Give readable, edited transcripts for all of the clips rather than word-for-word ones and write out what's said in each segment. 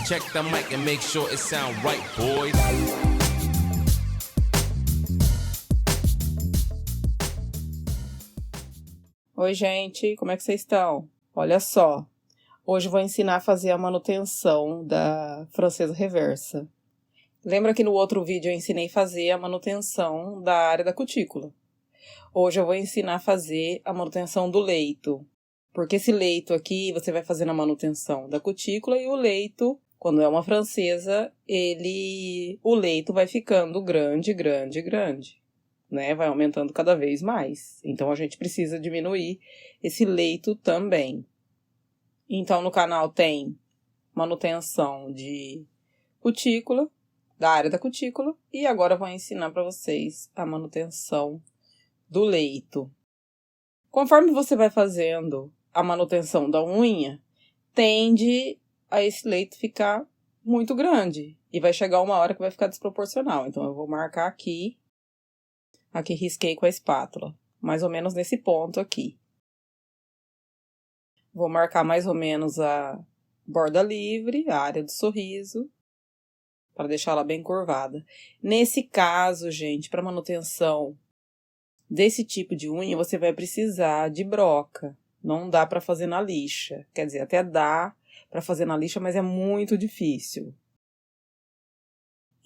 Check the mic and make sure it sound right, boys. Oi, gente, como é que vocês estão? Olha só, hoje eu vou ensinar a fazer a manutenção da francesa reversa. Lembra que no outro vídeo eu ensinei a fazer a manutenção da área da cutícula? Hoje eu vou ensinar a fazer a manutenção do leito. Porque esse leito aqui, você vai fazendo a manutenção da cutícula e o leito, quando é uma francesa, o leito vai ficando grande, né? Vai aumentando cada vez mais. Então, a gente precisa diminuir esse leito também. Então, no canal tem manutenção de cutícula, da área da cutícula, e agora eu vou ensinar para vocês a manutenção do leito. Conforme você vai fazendo a manutenção da unha, tende a esse leito ficar muito grande. E vai chegar uma hora que vai ficar desproporcional. Então, eu vou marcar aqui. Aqui risquei com a espátula, mais ou menos nesse ponto aqui. Vou marcar mais ou menos a borda livre, a área do sorriso, para deixar ela bem curvada. Nesse caso, gente, para manutenção desse tipo de unha, você vai precisar de broca. Não dá para fazer na lixa. Quer dizer, até dá para fazer na lixa, mas é muito difícil.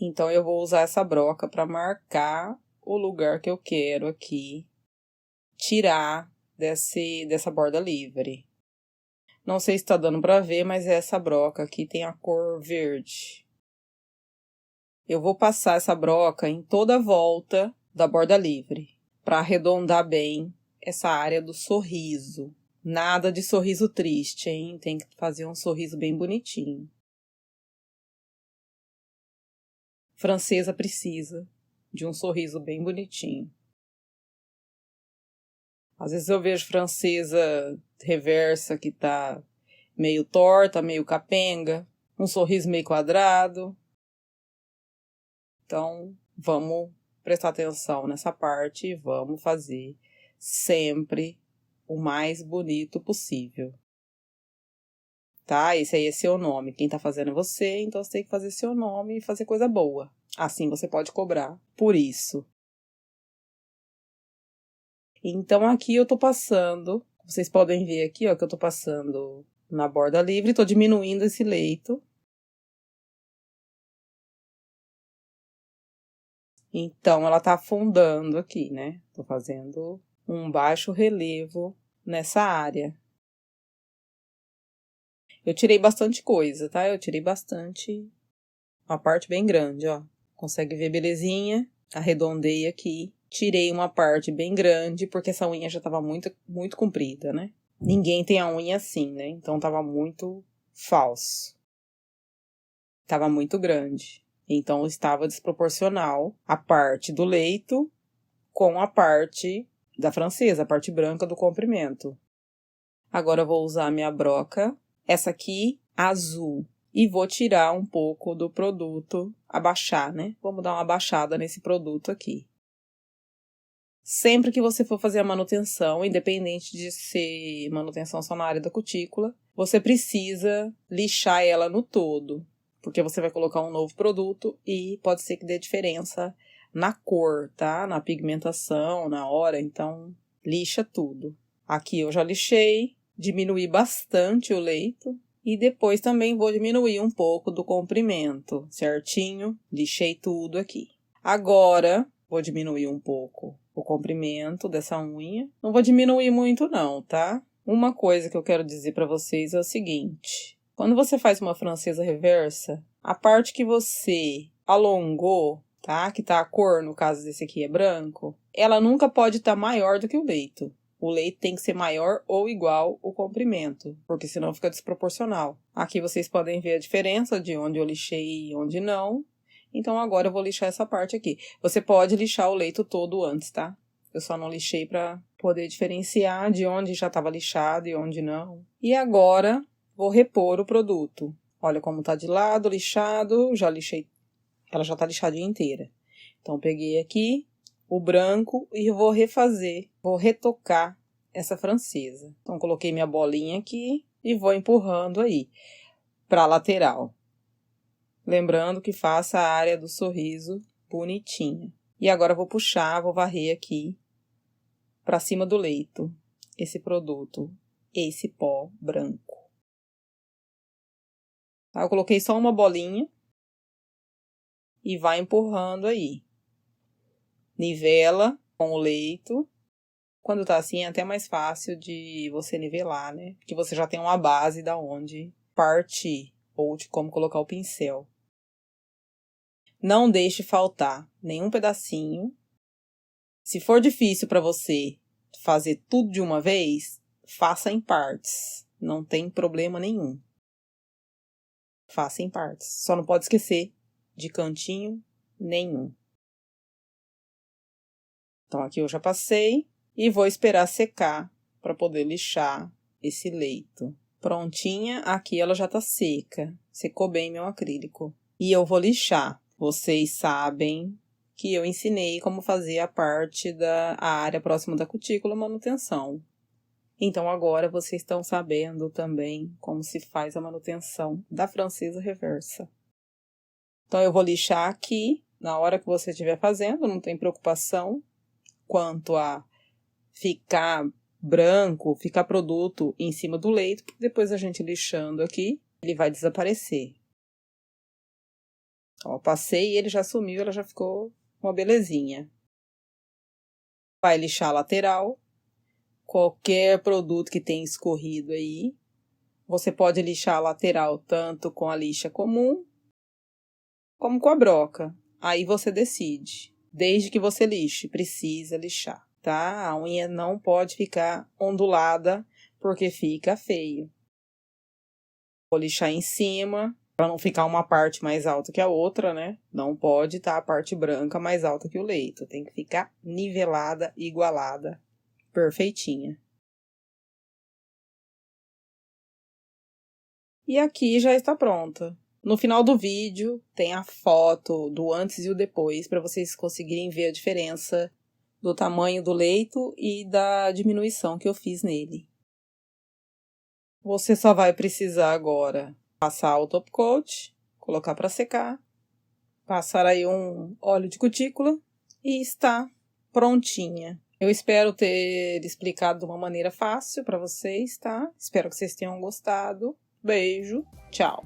Então, eu vou usar essa broca para marcar o lugar que eu quero aqui tirar dessa borda livre. Não sei se está dando para ver, mas essa broca aqui tem a cor verde. Eu vou passar essa broca em toda a volta da borda livre, para arredondar bem essa área do sorriso. Nada de sorriso triste, hein? Tem que fazer um sorriso bem bonitinho. Francesa precisa de um sorriso bem bonitinho. Às vezes eu vejo francesa reversa que tá meio torta, meio capenga, um sorriso meio quadrado. Então, vamos prestar atenção nessa parte e vamos fazer sempre o mais bonito possível. Tá? Esse aí é seu nome. Quem tá fazendo é você, então você tem que fazer seu nome e fazer coisa boa. Assim você pode cobrar por isso. Então, aqui eu tô passando, vocês podem ver aqui, ó, que eu tô passando na borda livre, tô diminuindo esse leito. Então, ela tá afundando aqui, né? Tô fazendo um baixo relevo nessa área. Eu tirei bastante coisa, tá? Eu tirei bastante, uma parte bem grande, ó. Consegue ver belezinha? Arredondei aqui. Tirei uma parte bem grande, porque essa unha já tava muito comprida, né? Ninguém tem a unha assim, né? Então, tava muito falso. Tava muito grande. Então, estava desproporcional a parte do leito com a parte da francesa, a parte branca do comprimento. Agora, eu vou usar a minha broca, essa aqui, azul. E vou tirar um pouco do produto, abaixar, né? Vamos dar uma abaixada nesse produto aqui. Sempre que você for fazer a manutenção, independente de ser manutenção só na área da cutícula, você precisa lixar ela no todo. Porque você vai colocar um novo produto e pode ser que dê diferença na cor, tá? Na pigmentação, na hora, então lixa tudo. Aqui eu já lixei, diminui bastante o leito. E depois também vou diminuir um pouco do comprimento, certinho? Lixei tudo aqui. Agora, vou diminuir um pouco o comprimento dessa unha. Não vou diminuir muito não, tá? Uma coisa que eu quero dizer pra vocês é o seguinte. Quando você faz uma francesa reversa, a parte que você alongou, tá? Que tá a cor, no caso desse aqui é branco, ela nunca pode estar maior do que o leito. O leito tem que ser maior ou igual o comprimento, porque senão fica desproporcional. Aqui vocês podem ver a diferença de onde eu lixei e onde não. Então, agora eu vou lixar essa parte aqui. Você pode lixar o leito todo antes, tá? Eu só não lixei para poder diferenciar de onde já estava lixado e onde não. E agora, vou repor o produto. Olha como tá de lado, lixado, já lixei. Ela já tá lixadinha inteira. Então, peguei aqui o branco e vou refazer, vou retocar essa francesa. Então, coloquei minha bolinha aqui e vou empurrando aí para a lateral. Lembrando que faça a área do sorriso bonitinha. E agora eu vou puxar, vou varrer aqui para cima do leito esse produto, esse pó branco. Tá? Eu coloquei só uma bolinha e vai empurrando aí. Nivela com o leito. Quando tá assim é até mais fácil de você nivelar, né? Porque você já tem uma base da onde partir ou de como colocar o pincel. Não deixe faltar nenhum pedacinho. Se for difícil para você fazer tudo de uma vez, faça em partes. Não tem problema nenhum. Faça em partes. Só não pode esquecer de cantinho nenhum. Então, aqui eu já passei e vou esperar secar para poder lixar esse leito. Prontinha, aqui ela já tá seca. Secou bem meu acrílico. E eu vou lixar. Vocês sabem que eu ensinei como fazer a parte da área próxima da cutícula manutenção. Então, agora vocês estão sabendo também como se faz a manutenção da francesa reversa. Então, eu vou lixar aqui, na hora que você estiver fazendo, não tem preocupação quanto a ficar branco, ficar produto em cima do leito, porque depois a gente lixando aqui, ele vai desaparecer. Ó, passei e ele já sumiu, ela já ficou uma belezinha. Vai lixar a lateral. Qualquer produto que tenha escorrido aí, você pode lixar a lateral tanto com a lixa comum, como com a broca. Aí você decide. Desde que você lixe, precisa lixar, tá? A unha não pode ficar ondulada, porque fica feio. Vou lixar em cima, para não ficar uma parte mais alta que a outra, né? Não pode estar a parte branca mais alta que o leito. Tem que ficar nivelada, igualada, perfeitinha. E aqui já está pronta. No final do vídeo tem a foto do antes e o depois, para vocês conseguirem ver a diferença do tamanho do leito e da diminuição que eu fiz nele. Você só vai precisar agora passar o top coat, colocar para secar, passar aí um óleo de cutícula e está prontinha. Eu espero ter explicado de uma maneira fácil para vocês, tá? Espero que vocês tenham gostado. Beijo, tchau!